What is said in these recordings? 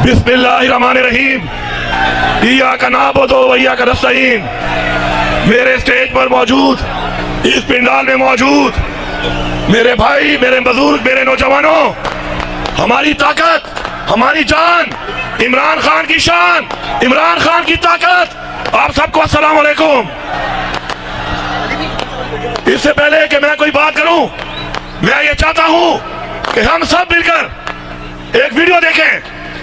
बिस्मिल्लाहिर्रहमानिर्रहीम। इय्याका नअबुदु व इय्याका नस्तईन। मेरे स्टेज पर मौजूद, इस पिंडाल में मौजूद मेरे भाई, मेरे बुजुर्ग, मेरे नौजवानों, हमारी ताकत, हमारी जान, इमरान खान की शान, इमरान खान की ताकत। आप सबको अस्सलाम वालेकुम। इससे पहले कि मैं कोई बात करूं, मैं ये चाहता हूं कि हम सब मिलकर एक वीडियो देखें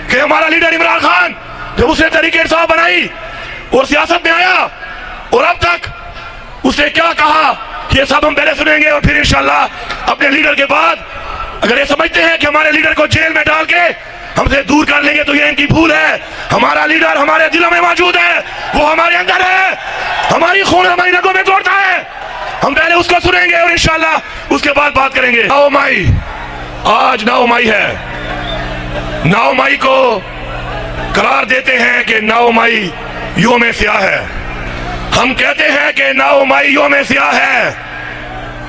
कि हमारा लीडर इमरान खान जब उसने तहरीक-ए-इंसाफ बनाई और सियासत में आया और अब तक उसने क्या कहा, ये सब हम पहले सुनेंगे और फिर इंशाल्लाह अपने लीडर के बाद अगर ये समझते हैं कि हमारे लीडर को जेल में डाल के हमसे दूर कर लेंगे तो ये इनकी भूल है। हमारा लीडर हमारे दिलों में मौजूद है, वो हमारे अंदर है, हमारी खून हमारी रगों में दौड़ता है। हम पहले उसको सुनेंगे और इंशाल्लाह उसके बाद बात करेंगे। 9 मई, आज 9 मई है। 9 मई को करार देते हैं कि 9 मई यौम सियाह है। हम कहते हैं कि 9 मई यौम सियाह है,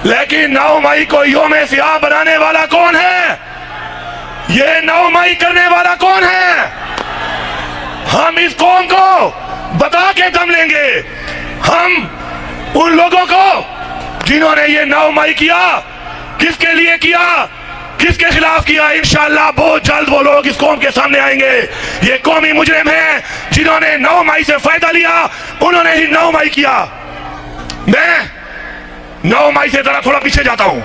लेकिन 9 मई को यौम सियाह बनाने वाला कौन है? ये 9 मई करने वाला कौन है? हम इस कौम को बता के दम लेंगे। हम उन लोगों को जिन्होंने ये 9 मई किया, किसके लिए किया, किसके खिलाफ किया, इंशाअल्लाह बहुत जल्द वो लोग इस कौम के सामने आएंगे। ये कौमी मुजरिम हैं जिन्होंने 9 मई से फायदा लिया, उन्होंने ही 9 मई किया। मैं 9 मई से जरा थोड़ा पीछे जाता हूं।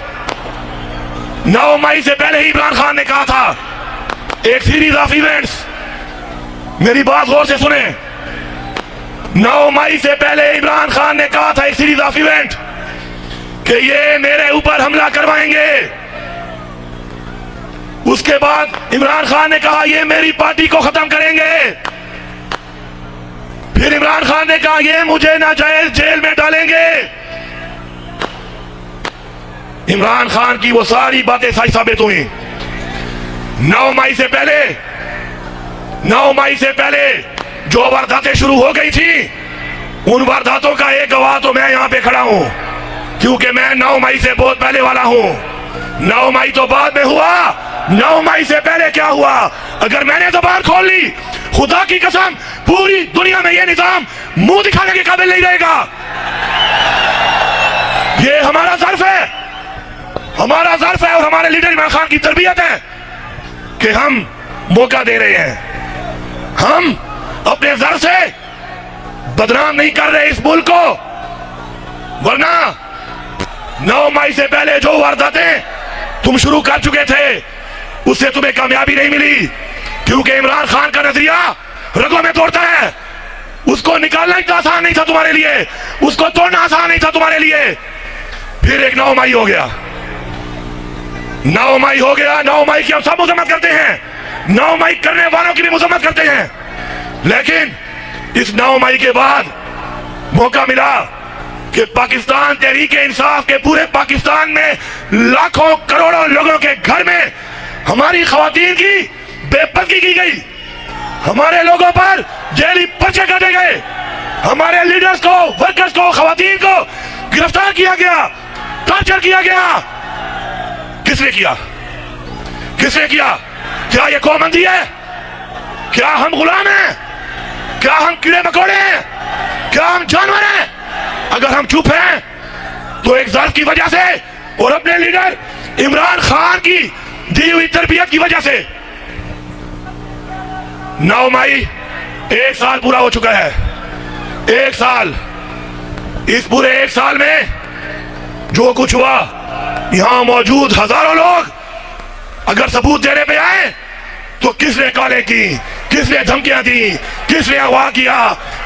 9 मई से पहले ही इमरान खान ने कहा था एक सीरीज ऑफ इवेंट्स, मेरी बात गौर से सुने। 9 मई से पहले इमरान खान ने कहा था एक सीरीज ऑफ इवेंट कि ये मेरे ऊपर हमला करवाएंगे। उसके बाद इमरान खान ने कहा ये मेरी पार्टी को खत्म करेंगे। फिर इमरान खान ने कहा ये मुझे नाजायज जेल में डालेंगे। इमरान खान की वो सारी बातें सही साबित हुई। 9 मई से पहले, 9 मई से पहले जो वारदातें शुरू हो गई थी, उन वारदातों का एक गवाह तो मैं यहां पे खड़ा हूं, क्योंकि मैं 9 मई से बहुत पहले वाला हूं। 9 मई तो बाद में हुआ, 9 मई से पहले क्या हुआ? अगर मैंने जबान खोल ली, खुदा की कसम पूरी दुनिया में यह निजाम मुंह दिखाने के काबिल नहीं रहेगा। ये हमारा ज़र्फ है, हमारा ज़र्फ है और हमारे लीडर इमरान खान की तरबियत है कि हम मौका दे रहे हैं। हम अपने ज़र्फ से बदनाम नहीं कर रहे इस मुल्क को, वरना 9 मई से पहले जो वारदातें तुम शुरू कर चुके थे उससे तुम्हें कामयाबी नहीं मिली, क्योंकि इमरान खान का नजरिया रगों में तोड़ता है। उसको निकालना इतना आसान नहीं था तुम्हारे लिए, उसको तोड़ना आसान नहीं था तुम्हारे लिए। फिर एक 9 मई हो गया, 9 मई हो गया। 9 मई की हम सब मजम्मत करते हैं, 9 मई करने वालों की भी मजम्मत करते हैं, लेकिन इस 9 मई के बाद मौका मिला कि पाकिस्तान तहरीक-ए-इंसाफ के पूरे पाकिस्तान में लाखों करोड़ों लोगों के घर में हमारी खवातीन की बेपरवाही की गई, हमारे लोगों पर जेली पर्चे काटे गए, हमारे लीडर्स को, वर्कर्स को, खवातीन को गिरफ्तार किया गया, टॉर्चर किया गया। किसने किया? किसने किया? क्या ये कौमबंदी है? क्या हम गुलाम हैं? क्या हम कीड़े मकोड़े हैं? क्या हम जानवर हैं? अगर हम चुप हैं तो एक ज़र्फ की वजह से और अपने लीडर इमरान खान की दी हुई तरबियत की वजह से। 9 मई 1 साल पूरा हो चुका है। 1 साल, इस पूरे 1 साल में जो कुछ हुआ, यहां मौजूद हजारों लोग अगर सबूत देने पे आए तो किसने कॉलें की, किसने धमकियां दी, किसने अगवा किया,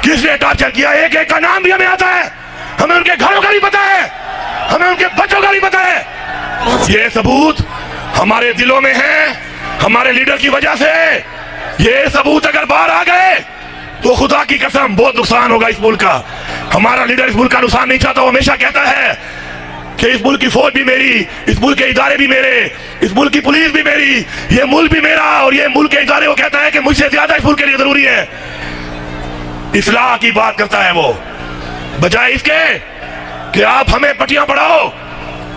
किसने टॉर्चर किया, एक एक का नाम भी हमें आता है, हमें उनके घरों का भी पता है, हमें उनके बच्चों का भी पता है। ये सबूत हमारे दिलों में है, हमारे लीडर की वजह से। ये सबूत अगर बाहर आ गए तो खुदा की कसम बहुत नुकसान होगा इस मुल्क का। हमारा लीडर इस मुल्क का नुकसान नहीं चाहता, वो हमेशा कहता है कि इस मुल्क की फौज भी मेरी, इस मुल्क के इदारे भी मेरे, इस मुल्क की पुलिस भी मेरी, ये मुल्क भी मेरा और ये मुल्क के इदारे, वो कहता है कि मुझसे ज्यादा इस मुल्क के लिए जरूरी है। इस्लाह की बात करता है वो, बजाय इसके कि आप हमें पटियां पढ़ाओ,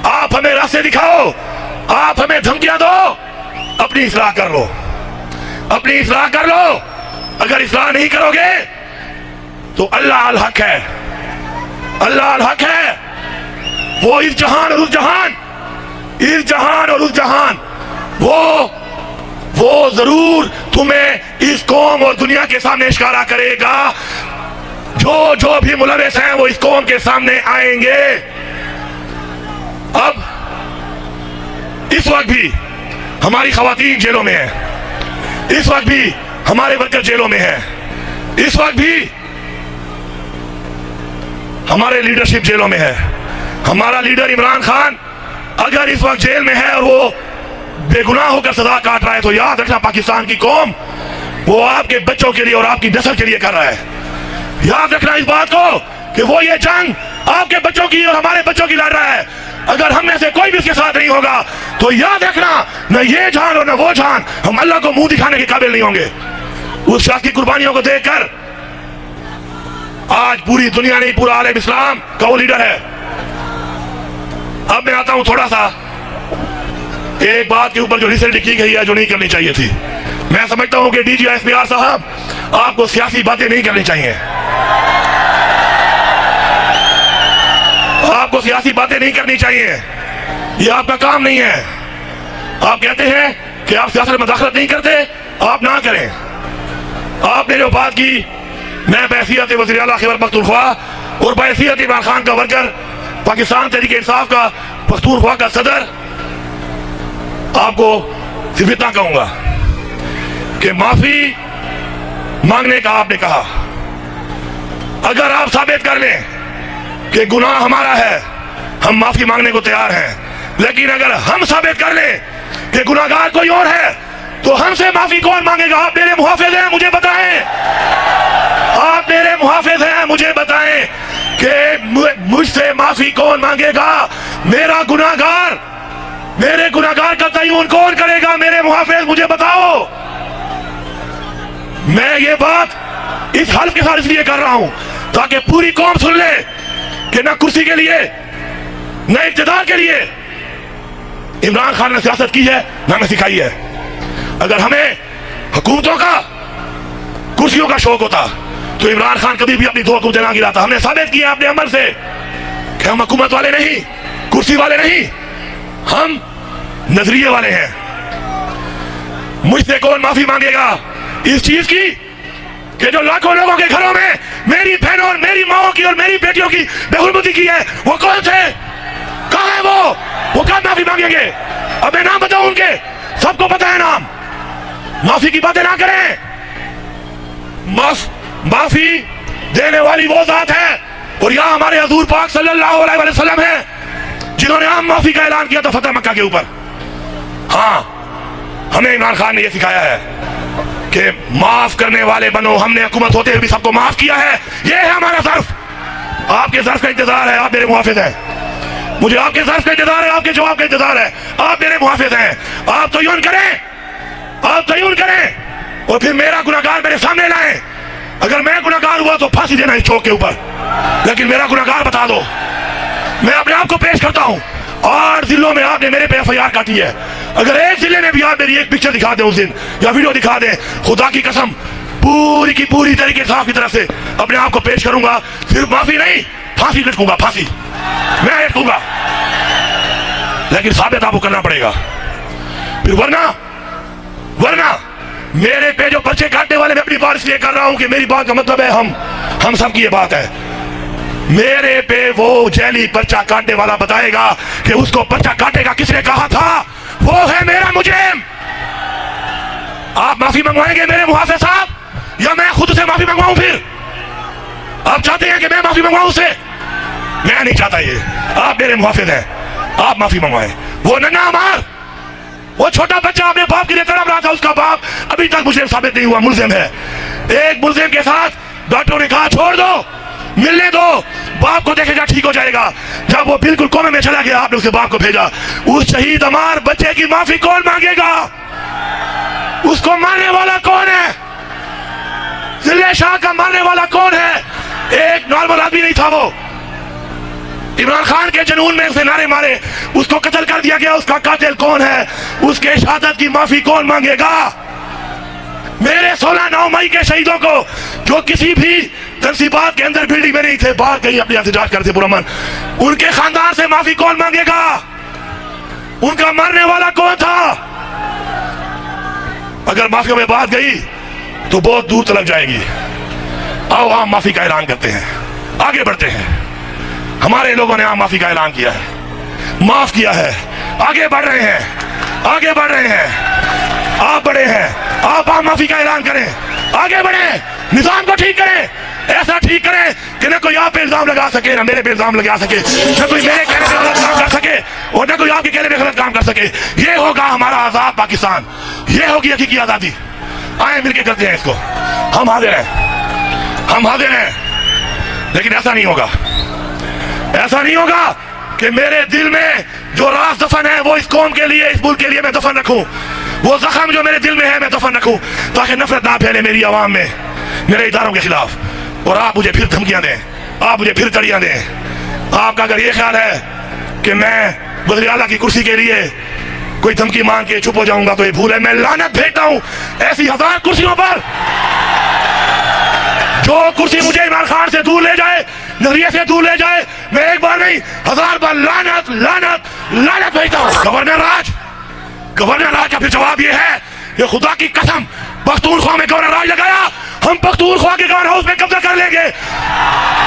आप हमें रास्ते दिखाओ, आप हमें धमकियां दो, अपनी इस्लाह कर लो। अपनी इस्लाह कर लो। अगर इस्लाह नहीं करोगे तो अल्लाह अल हक है, अल्लाह अल हक है। वो इस जहान और उस जहान, इस जहान और उस जहान, वो जरूर तुम्हें इस कौम और दुनिया के सामने इशारा करेगा। जो भी मुलविस हैं वो इस कौम के सामने आएंगे। अब इस वक्त भी हमारी खवातीन जेलों में है, इस वक्त भी हमारे वर्कर जेलों में है, इस वक्त भी हमारे लीडरशिप जेलों में है। हमारा लीडर इमरान खान अगर इस वक्त जेल में है और वो बेगुनाह होकर सजा काट रहा है तो याद रखना पाकिस्तान की कौम वो आपके बच्चों के लिए और आपकी नस्ल के लिए कर रहा है। याद रखना इस बात को कि वो ये जंग आपके बच्चों की और हमारे बच्चों की लड़ रहा है। अगर हम में से कोई भी इसके साथ नहीं होगा तो याद रखना न ये जान और न वो जान, हम अल्लाह को मुंह दिखाने के काबिल नहीं होंगे। उस शख्स की कुर्बानियों को देखकर आज पूरी दुनिया नहीं, पूरा आलम इस्लाम का वो लीडर है। अब मैं आता हूं थोड़ा सा एक बात के ऊपर जो रिसर्च की गई है, जो नहीं करनी चाहिए थी। मैं समझता हूं कि डीजी एसपीआर साहब आपको सियासी बातें नहीं करनी चाहिए, आपको सियासी बातें नहीं करनी चाहिए, ये आपका काम नहीं है। आप कहते हैं कि आप सियासत में मदाखलत नहीं करते, आप ना करें। आपने जो बात की, मैं बहसीयत वज़ीर आला खैबर पख्तूनख्वा और बहसीयत इमरान खान का वर्कर, पाकिस्तान तहरीक इंसाफ का पख्तूनख्वा का सदर, आपको सिर्फ इतना कहूंगा कि माफी मांगने का आपने कहा। अगर आप साबित कर लें कि गुनाह हमारा है, हम माफी मांगने को तैयार हैं। लेकिन अगर हम साबित कर लें कि गुनाहगार कोई और है तो हमसे माफी कौन मांगेगा? आप मेरे मुहाफिज हैं, मुझे बताएं। आप मेरे मुहाफिज हैं, मुझे बताएं कि मुझसे माफी कौन मांगेगा? मेरे गुनाहगार का तय्युन कौन करेगा? मेरे मुहाफिज मुझे बताओ। मैं ये बात इस हल्फ के साथ इसलिए कर रहा हूं ताकि पूरी कौम सुन ले कि न कुर्सी के लिए न इक़्तिदार के लिए इमरान खान ने सियासत की है, न हमें सिखाई है। अगर हमें हुकूमतों का, कुर्सियों का शौक होता तो इमरान खान कभी भी अपनी दो हुकूमतें ना गिराता। हमने साबित किया अपने अमल से कि हम हुकूमत वाले नहीं, कुर्सी वाले नहीं, हम नजरिए वाले हैं। मुझसे कौन माफी मांगेगा इस चीज की कि जो लाखों लोगों के घरों में मेरी बहनों और मेरी माओं की और मेरी बेटियों की बेहुरमती की है? वो कौन थे? कहां है वो कब माफी मांगेंगे? अब मैं नाम बताऊं उनके, सबको पता है नाम। माफी की बातें ना करें। माफी देने वाली वो जात है और यहां हमारे हजूर पाक सल्लल्लाहु अलैहि वसल्लम है जिन्होंने आम माफी का ऐलान किया था फतेह मक्का के ऊपर। हाँ, हमें इमरान खान ने यह सिखाया है कि माफ करने वाले बनो। हमने हुकूमत होते हुए भी सबको माफ किया है। यह है हमारा ज़र्फ। आपके ज़र्फ का इंतजार है, आप मेरे मुहाफिज हैं। मुझे आपके ज़र्फ का इंतजार है, आपके जवाब का इंतजार है। आप मेरे मुहाफिज हैं। आप तय्युन करें, आप तय्युन करें और फिर मेरा गुनाहगार मेरे सामने लाएं। अगर मैं गुनाहगार हुआ तो फांसी देना इस चौक के ऊपर, लेकिन मेरा गुनाहगार बता दो। मैं अपने आप को पेश करता हूं। 8 जिलों में आपने मेरे पे FIR काटी है। अगर एक जिले में भी आप मेरी एक पिक्चर दिखा दें उस दिन या वीडियो दिखा दें, खुदा की कसम पूरी की पूरी तरीके से आपकी तरफ से अपने आप को पेश करूंगा। सिर्फ माफी नहीं, फांसी लटकूंगा, फांसी मैं लटकूंगा। लेकिन साबित आपको करना पड़ेगा। फिर वरना मेरे पे जो पर्चे काटने वाले, मैं अपनी बात इसलिए कर रहा हूं कि मेरी बात का मतलब है हम सब की ये बात है। मेरे पे वो जैली पर्चा काटने वाला बताएगा कि उसको पर्चा काटेगा किसने कहा था, वो है मेरा मुजरिम। आप माफी मंगवाएंगे मेरे मुहाफिज साहब या मैं खुद से माफी मंगवाऊं? फिर आप चाहते हैं कि मैं माफी मंगवाऊं उसे? मैं नहीं चाहता ये। आप मेरे मुहाफिज हैं, आप माफी मंगवाएं। वो नन्हा अमार, वो छोटा बच्चा अपने बाप के लिए तड़प रहा था, उसका बाप अभी तक मुझे साबित नहीं हुआ मुल्जिम है। एक मुल्जिम के साथ डॉक्टरों ने कहा छोड़ दो, मिलने दो, बाप को देखेगा ठीक हो जाएगा। जब वो बिल्कुल कोमे में चला गया, आपने उसके बाप को भेजा। उस शहीद अमार बच्चे की माफी कौन मांगेगा? उसको मारने वाला कौन है? जिले शाह का मारने वाला कौन है? एक नॉर्मल आदमी नहीं था वो। इमरान खान के जुनून में उसे नारे मारे, उसको कत्ल कर दिया गया। उसका कातिल कौन है? उसके शहादत की माफी कौन मांगेगा? मेरे 16-9 मई के शहीदों को जो किसी भी तंसीबात के अंदर बिल्डिंग में नहीं थे, बाहर कहीं अपने एहतजाज करते पुरअमन, उनके खानदान से माफी कौन मांगेगा? उनका मरने वाला कौन था? अगर माफियों में बात गई तो बहुत दूर तक जाएगी। आओ हम माफी का ऐलान करते हैं, आगे बढ़ते हैं। हमारे लोगों ने आम माफी का ऐलान किया है, माफ किया है, आगे बढ़ रहे हैं, आगे बढ़ रहे हैं। आप बड़े हैं, आप आम माफी का ऐलान करें, आगे बढ़े, निजाम को ठीक करें, ऐसा ठीक करें कि न कोई आप पे इल्जाम लगा सके, न मेरे पे इल्जाम लगा सके, न कोई मेरे कहने पे गलत काम कर सके और न कोई आपके कहने पे गलत काम कर सके। ये होगा हमारा आजाद पाकिस्तान, ये होगी हकीकी आजादी। आए मिलके करते हैं इसको, हम हाजिर हैं, हम हाजिर हैं। लेकिन ऐसा नहीं होगा, ऐसा नहीं होगा कि मेरे दिल में जो राज दफन है वो इस कौम के लिए, इस मुल्क के लिए मैं दफन रखूं। वो जख्म जो मेरे दिल में है मैं दफन रखूं, ताकि नफरत ना फैले मेरी आवाम में, मेरे इदारों के खिलाफ। और आप मुझे फिर धमकियां दें, आप मुझे फिर तड़ियां दें। आपका अगर ये ख्याल है कि मैं वज़ीर आला की कुर्सी के लिए कोई धमकी मांग के चुप हो जाऊंगा तो ये भूल है। मैं लानत भेजता हूं ऐसी 1000 कुर्सियों पर। जो कुर्सी मुझे इमरान खान से दूर ले जाए, नजरिए से दूर ले जाए, मैं एक बार नहीं 1000 बार लानत लानत लानत भेजता हूं। गवर्नर राज का फिर जवाब ये है कि खुदा की कसम पख्तूनख्वा में गवर्नर राज लगाया, हम पख्तूनख्वा के गवर्नर हाउस में कब्जा कर लेंगे।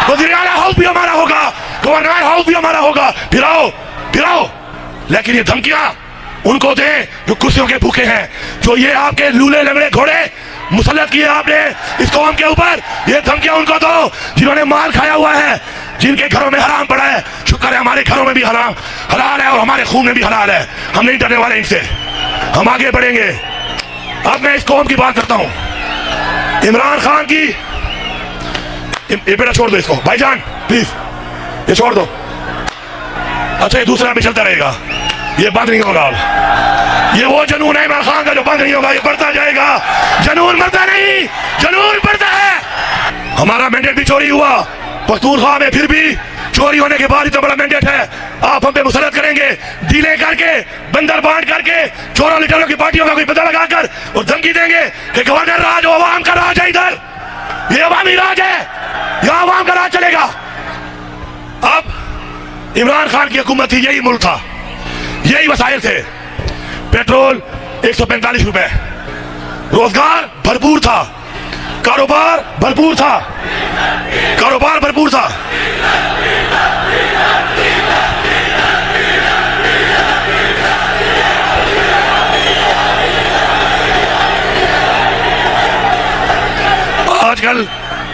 वज़ीर आला हाउस भी हमारा होगा, गवर्नर हाउस भी हमारा होगा। फिर आओ। लेकिन ये धमकियां उनको दें जो कुर्सियों के भूखे हैं, जो ये आपके लूले लंगड़े घोड़े मुसल्लत किए आपने इस कौम के ऊपर। ये धमकियां उनको दो जिन्होंने माल खाया हुआ है, जिनके घरों में हराम पड़ा है। शुक्र है हमारे घरों में भी हराम हलाल है और हमारे खून में भी हलाल है। हम नहीं डरने वाले इनसे, हम आगे बढ़ेंगे। अब मैं इस कौम की बात करता हूं, इमरान खान की। ये बेटा छोड़ दो इसको भाईजान, प्लीज ये छोड़ दो। अच्छा ये दूसरा भी चलता रहेगा, ये बंद नहीं होगा। ये वो जुनून है इमरान खान का जो बंद नहीं होगा, ये बढ़ता जाएगा। जुनून मरता नहीं, जुनून बढ़ता है। हमारा मैंडेट भी चोरी हुआ पख्तूनख्वा में, फिर भी चोरी होने के बाद इतना बड़ा मैंडेट है। आप हम पे मुसल्लत करेंगे, डीलें करके, बंदर बांट करके, चोरों लिटरों की पार्टियों का कोई पता लगाकर और धमकी देंगे कि गवर्नर राज अवाम का राज है, इधर ये अवामी राज है, यहाँ अवाम का राज चलेगा। अब इमरान खान की हुकूमत थी, यही मुल्क था, यही वसाइल थे। पेट्रोल 145 रुपए, रोजगार भरपूर था, कारोबार भरपूर था, कारोबार भरपूर था।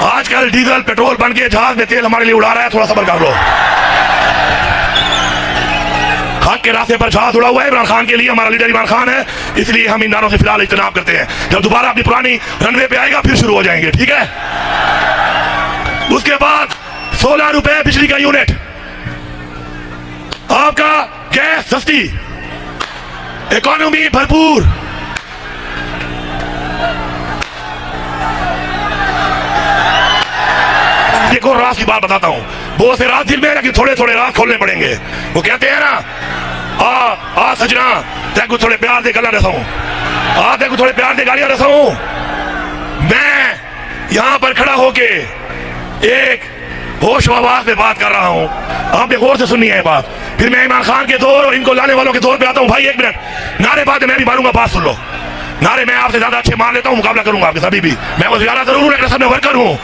आजकल डीजल पेट्रोल बन के जहाज में तेल हमारे लिए उड़ा रहा है, थोड़ा सब्र कर लो। हक के रास्ते पर जहाज उड़ा हुआ है इमरान खान के लिए, हमारा लीडर इमरान खान है, इसलिए हम इन नारों से फिलहाल इज्तनाब करते हैं। जब दोबारा अपनी पुरानी रनवे पे आएगा फिर शुरू हो जाएंगे, ठीक है। उसके बाद 16 रुपए बिजली का यूनिट, आपका गैस सस्ती, इकोनॉमी भरपूर। एक और राज की बात बताता हूं, बहुत से राज दिल में है लेकिन थोड़े थोड़े राज खोलने पड़ेंगे। वो कहते हैं ना, आ सजना तेको थोड़े प्यार दे गला रसाऊं, तेको थोड़े प्यार दे गालियां रसाऊं। मैं यहां पर खड़ा होके एक होश आवाज में बात कर रहा हूं, आपने गौर से सुननी है बात। फिर मैं इमरान खान के दौर और इनको लाने वालों के दौर पे आता हूं। भाई एक मिनट, नारे बाद मैं भी मारूंगा, बात सुन लो। नारे मैं आपसे ज्यादा अच्छे मार लेता हूं, मुकाबला करूंगा आपके सभी भी। मैं वो ज्यादा जरूर लेकिन सब में वर्कर हूं।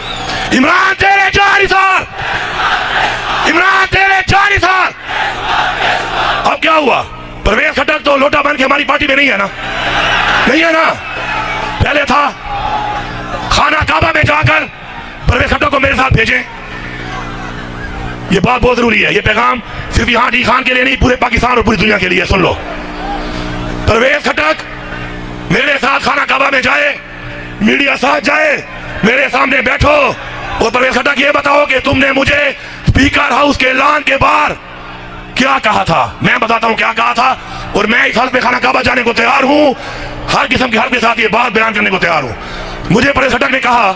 इमरान तेरे 4 साल, इमरान तेरे 4 साल। अब क्या हुआ? परवेज खट्टर तो लोटा बन के हमारी पार्टी में नहीं है ना, नहीं है ना। पहले था खाना काबा में जाकर परवेज खट्टर को मेरे साथ भेजें। ये बात बहुत जरूरी है, ये पैगाम सिर्फ यहाँ डी खान के लिए नहीं, पूरे पाकिस्तान और पूरी दुनिया के लिए। सुन लो, परवेज खट्टर मेरे साथ खाना काबा में जाए, मीडिया साथ जाए, मेरे सामने बैठो और परवेज खट्टर ये बताओ कि तुमने मुझे स्पीकर हाउस के ऐलान के बाहर क्या कहा था। मैं बताता हूं क्या कहा था, और मैं इस हाल में खाना काबा जाने को तैयार हूं, हर किस्म के हर के साथ ये बात बयान करने को तैयार हूं। मुझे परवेज खट्टर ने कहा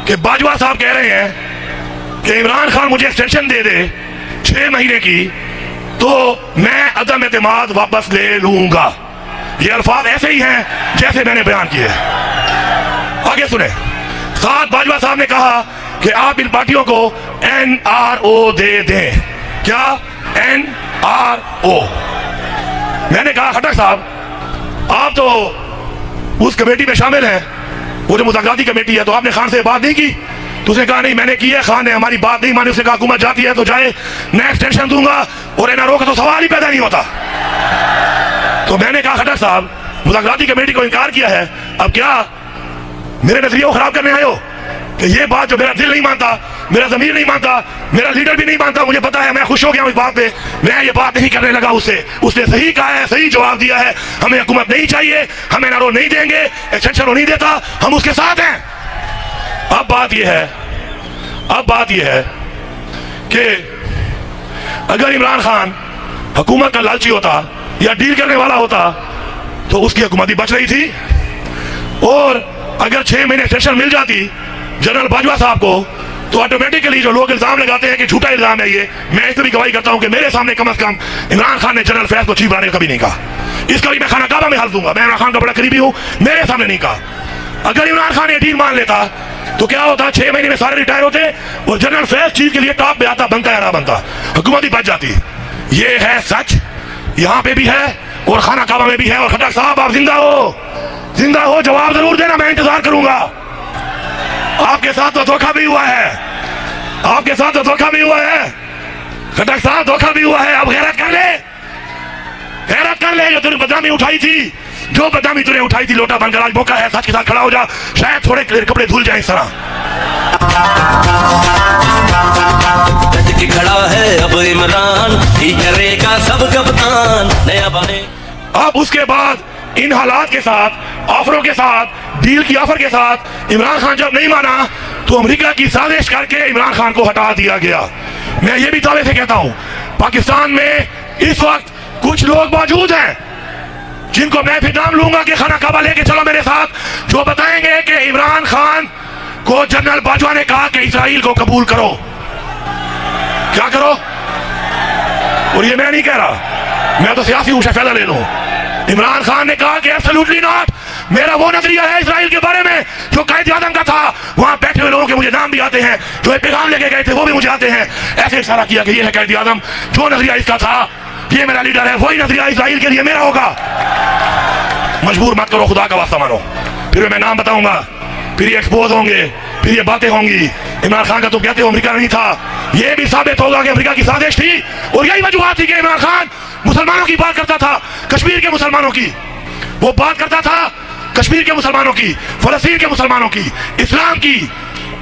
कि बाजवा साहब कह रहे हैं कि इमरान खान मुझे एक्सटेंशन दे दे 6 महीने की, तो मैं अदम एतमाद वापस ले लूंगा। ये अल्फाज ऐसे ही हैं जैसे मैंने बयान किए। आगे सुने, साथ बाजवा साहब ने कहा कि आप इन पार्टियों को NRO दे दें। क्या? NRO। मैंने कहा खट्टर साहब आप तो उस कमेटी में शामिल हैं, वो जो मुज़ाकराती कमेटी है, तो आपने खान से बात नहीं की? तो उसने कहा नहीं मैंने की है, खान ने हमारी बात नहीं मानी। उसने कहा हुकूमत जाती है तो जाए, मैं एक्सटेंशन दूंगा और NRO का तो सवाल ही पैदा नहीं होता। तो मैंने कहा खट्टर साहब मुज़ाकराती कमेटी को इनकार किया है, अब क्या मेरे नजरिए को खराब करने आए हो? कि ये बात जो मेरा दिल नहीं मानता, मेरा ज़मीर नहीं मानता, मेरा लीडर भी नहीं मानता, मुझे पता है, मैं खुश हो गया हूं इस बात पे, मैं ये बात नहीं करने लगा उससे। उसने सही कहा है, सही जवाब दिया है, हमें हुकूमत नहीं चाहिए, हमें NRO नहीं देंगे, एक्सटेंशन नहीं देता, हम उसके साथ हैं। अब बात यह है कि अगर इमरान खान हुकूमत का लालची होता या डील करने वाला होता तो उसकी हुकूमत ही बच रही थी। और अगर 6 महीने एक्सटेंशन मिल जाती जनरल बाजवा साहब को, तो ऑटोमेटिकली जो लोग इल्जाम लगाते हैं कि झूठा इल्जाम है ये, मैं इसमें भी गवाही करता हूं कि मेरे सामने कम से कम इमरान खान ने जनरल फैज को चीफ बनाने का कभी नहीं कहा। इसका भी मैं खाना काबा में हल दूंगा, मैं इमरान खान का बड़ा करीबी हूं, मेरे सामने नहीं कहा। अगर इमरान खान ये डील मान लेता तो क्या होता, 6 महीने में सारे रिटायर होते और जनरल फैज चीफ के लिए टॉप पे आता, बनता या ना बनता, हुकूमत ही बच जाती। ये है सच, यहां पे भी है और खाना काबा में भी है। और खट्टर साहब आप जिंदा हो, जवाब जरूर देना, मैं इंतजार करूंगा। आपके साथ तो धोखा भी हुआ है, खट्टर साहब धोखा भी हुआ है। अब गैरत कर ले, जो तूने बदनामी उठाई थी, जो बदनामी तूने उठाई थी, लोटा बनकर आज मौका है, सच के साथ खड़ा हो जा, शायद थोड़े कपड़े धुल जाए इस तरह। खड़ा है अब इमरान, ही करेगा सब कप्तान, नया बने। अब उसके बाद इन हालात के साथ, ऑफरों के साथ, डील की ऑफर के साथ इमरान खान जब नहीं माना तो अमेरिका की साजिश करके इमरान खान को हटा दिया गया। मैं ये भी दावे से कहता हूं, पाकिस्तान में इस वक्त कुछ लोग मौजूद हैं जिनको मैं फिर नाम लूंगा कि खाना काबा लेके चलो मेरे साथ, जो बताएंगे कि इमरान खान को जनरल बाजवा ने कहा कि इस्राइल को कबूल करो। क्या करो? और ये मैं नहीं कह रहा, मैं तो सियासी हूं, फायदा ले लूं। इमरान खान ने कहा कि एब्सोल्युटली नॉट, मेरा वो नजरिया है इस्राइल के बारे में जो कायद आदम का था। वहां बैठे हुए लोगों के मुझे नाम भी आते हैं, जो एक पैगाम लेके गए थे वो भी मुझे आते हैं। ऐसे इशारा किया कि ये है कायद आदम, जो नजरिया इसका था, ये मेरा लीडर है, वही नजरिया इस्राइल के लिए मेरा होगा। मजबूर मत करो, खुदा का वास्ता मानो, फिर मैं नाम बताऊंगा, फिर ये एक्सपोज होंगे, फिर ये बातें होंगी। इमरान खान का तो कहते हो अमेरिका नहीं था, ये भी साबित होगा कि अमेरिका की साजिश थी। और यही वजूहत थी कि इमरान खान मुसलमानों की बात करता था, कश्मीर के मुसलमानों की, वो बात करता था कश्मीर के मुसलमानों की, फलस्तीन के मुसलमानों की, इस्लाम की,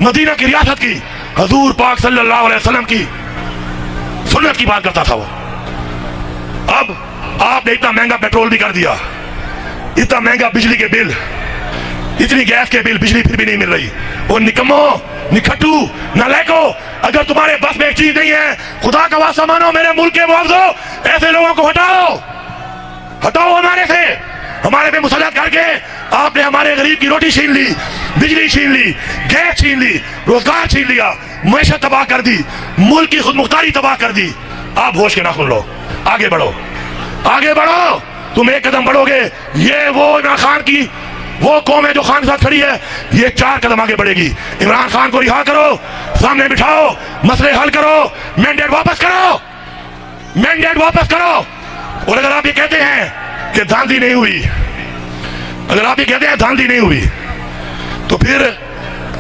मदीना की रियासत की, हजूर पाक सल्लल्लाहु अलैहि वसल्लम की सुन्नत की बात करता था वो। अब आपने इतना महंगा पेट्रोल भी कर दिया, इतना महंगा बिजली के बिल, इतनी गैस के बिल, बिजली फिर भी नहीं मिल रही। वो निकम्मो, निखट्टू, नालायको, अगर तुम्हारे बस में एक चीज नहीं है, खुदा का वास्ता मानो, मेरे मुल्क के मुआवजो, ऐसे लोगों को हटाओ हमारे से। हमारे पे मुसल्लत करके आपने हमारे गरीब की रोटी छीन ली, बिजली छीन ली, गैस छीन ली, रोजगार छीन लिया, मैशत तबाह कर दी, मुल्क की खुद मुख्तारी तबाह कर दी। आप होश के नाखून लो, आगे बढ़ो, तुम एक कदम बढ़ोगे, ये वो इमरान खान की वो कौम है जो खान के साथ खड़ी है, ये 4 कदम आगे बढ़ेगी। इमरान खान को रिहा करो, सामने बिठाओ, मसले हल करो, मैंडेट वापस करो। और अगर आप ये कहते हैं कि धांधली नहीं हुई, तो फिर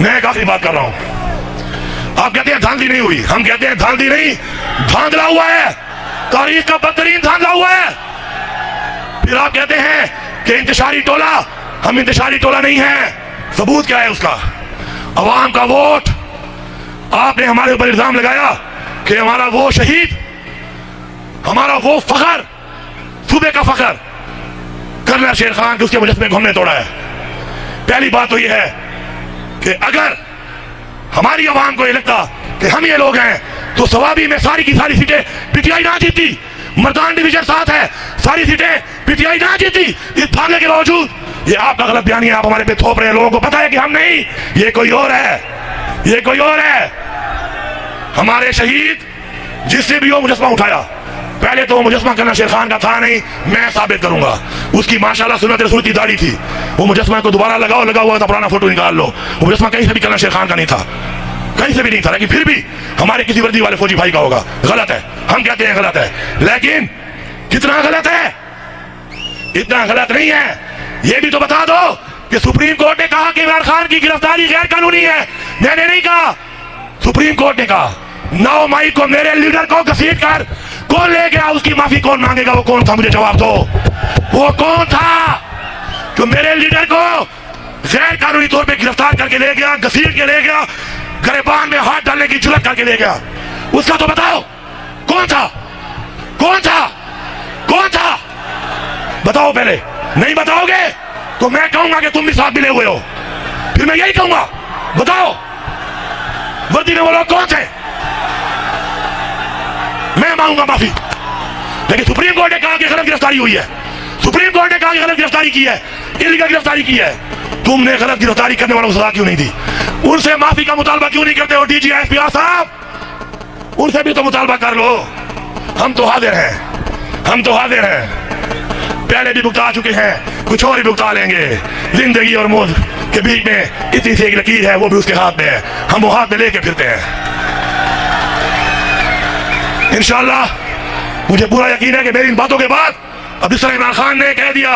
मैं एक आखिरी बात कर रहा हूं। आप कहते हैं धांधली नहीं हुई, हम कहते हैं धांधली नहीं, धांधला हुआ है, तारीख का बदतरीन धांधला हुआ है। फिर आप कहते हैं कि इंतशारी टोला, हम इंतशारी टोला नहीं है। सबूत क्या है उसका? अवाम का वोट। आपने हमारे ऊपर इल्जाम लगाया कि हमारा वो शहीद, हमारा वो फखर, सूबे का फखर कर्नल शेर खान के उसके मुजस्समे को हमने तोड़ा है। पहली बात तो यह है कि अगर हमारी अवाम को यह लगता कि हम ये लोग हैं, तो सवाबी में सारी की सारी सीटें पीटीआई ना जीती। मर्दान डिवीजन 7 है, सारी सीटें पीटीआई ना जीती। इस भागने के बावजूद ये आपका गलत बयानी है, आप हमारे पे थोप रहे हैं। लोगों को पता है कि हम नहीं, ये कोई और है। हमारे शहीद जिससे भी वो मुजस्समा उठाया, पहले तो मुजस्मा करना शेर खान का था नहीं, मैं साबित करूंगा। उसकी माशाल्लाह सुन्नत रसूल की दाढ़ी थी। वो मुजस्मा को दोबारा लगाओ, लगा हुआ था पुराना फोटो निकाल लो। वो मुजस्मा कहीं से भी करना शेर खान का नहीं था, कहीं से भी नहीं था। लेकिन फिर भी हमारे किसी वर्दी वाले फौजी भाई का होगा। गलत है, हम कहते हैं गलत है, लेकिन कितना गलत है? इतना गलत नहीं है। ये भी तो बता दो कि सुप्रीम कोर्ट ने कहा कि इमरान खान की गिरफ्तारी गैर कानूनी है। मैंने नहीं कहा, सुप्रीम कोर्ट ने कहा। 9 मई को मेरे लीडर को घसीट कर कौन ले गया, उसकी माफी कौन मांगेगा? वो कौन था? मुझे जवाब दो, वो कौन था जो मेरे लीडर को गैर कानूनी तौर पे गिरफ्तार करके ले गया, घसीट के ले गया, गिरबान में हाथ डालने की जुर्रत करके ले गया? उसका तो बताओ कौन था? कौन था? कौन था? बताओ। पहले नहीं बताओगे तो मैं कहूंगा कि तुम भी साथ मिले हुए हो। फिर मैं यही कहूंगा, बताओ वर्दी में वो लोग कौन थे? मैं मांगूंगा माफी। लेकिन सुप्रीम कोर्ट ने कहा कि गलत गिरफ्तारी हुई है, सुप्रीम कोर्ट ने कहा कि गलत गिरफ्तारी की है, इलीगल गिरफ्तारी की है। तुमने गलत गिरफ्तारी करने वालों को सजा क्यों नहीं दी? उनसे माफी का मुतालबा क्यों नहीं करते हो? डीजी एसपी साहब, उनसे भी तो मुतालबा कर लो। हम तो हाजिर हैं, हम तो हाजिर हैं। पहले भी भुगता चुके हैं, कुछ और भी भुगता लेंगे। जिंदगी और मौत के बीच में इतनी सी एक लकीर है, वो भी उसके हाथ में है। हम वो हाथ में लेके फिरते हैं। इंशाअल्लाह मुझे पूरा यकीन है कि मेरी इन बातों के बाद अब जिस तरह इमरान खान ने कह दिया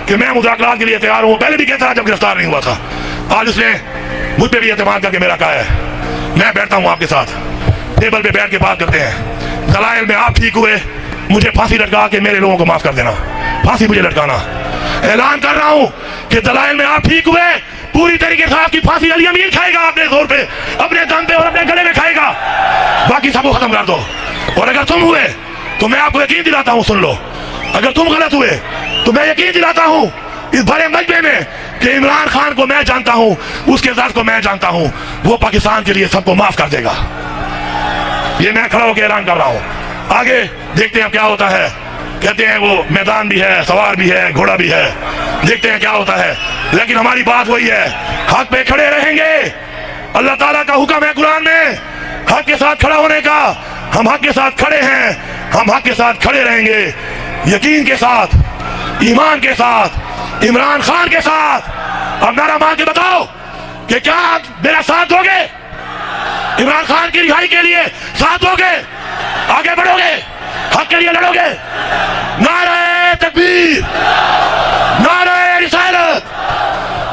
कि मैं मुज़ाकरात के लिए तैयार हूं, पहले भी कहता था जब गिरफ्तार नहीं हुआ था, आज उसने मुझ पर भी एतमाद करके मेरा कहा है मैं बैठता हूं आपके साथ, टेबल पे बैठ के बात करते हैं। दलाइल में आप ठीक हुए, मुझे फांसी लटका के मेरे लोगों को माफ कर देना, फांसी मुझे लटकाना। ऐलान कर रहा हूं कि दलाइल में आप ठीक हुए, पूरी तरीके से आपकी फांसी अली अमीर खाएगा, अपने जोर पे, अपने दम पे और अपने गले में खाएगा। बाकी सबको खत्म कर दो। और अगर तुम हुए तो मैं आपको यकीन दिलाता हूं, सुन लो, अगर तुम गलत हुए तो मैं यकीन दिलाता हूं इस बड़े मजमे में कि इमरान खान को मैं जानता हूं, उसके जात को मैं जानता हूं, वो पाकिस्तान के लिए सबको माफ कर देगा। ये मैं खड़ा होकर ऐलान कर रहा हूं। आगे देखते हैं क्या होता है। कहते हैं वो मैदान भी है, सवार भी है, घोड़ा भी है, देखते हैं क्या होता है। लेकिन हमारी बात वही है, हक पे खड़े रहेंगे। अल्लाह ताला का हुक्म है कुरान में हक के साथ खड़ा होने का। हम हक के साथ खड़े हैं, हम हक के साथ खड़े रहेंगे, यकीन के साथ, ईमान के साथ, इमरान खान के साथ। अब नारा मार के बताओ कि क्या आप मेरा साथ दोगे? इमरान खान की रिहाई के लिए साथ दोगे? आगे बढ़ोगे? हक के लिए लड़ोगे? नारे तकबीर, नारे रिसालत,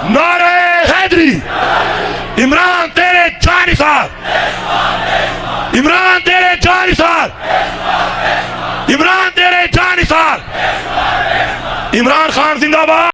नारे हैदरी। इमरान तेरे जानिसार, इमरान तेरे जानिसार, इमरान तेरे जानिसार। इमरान खान जिंदाबाद।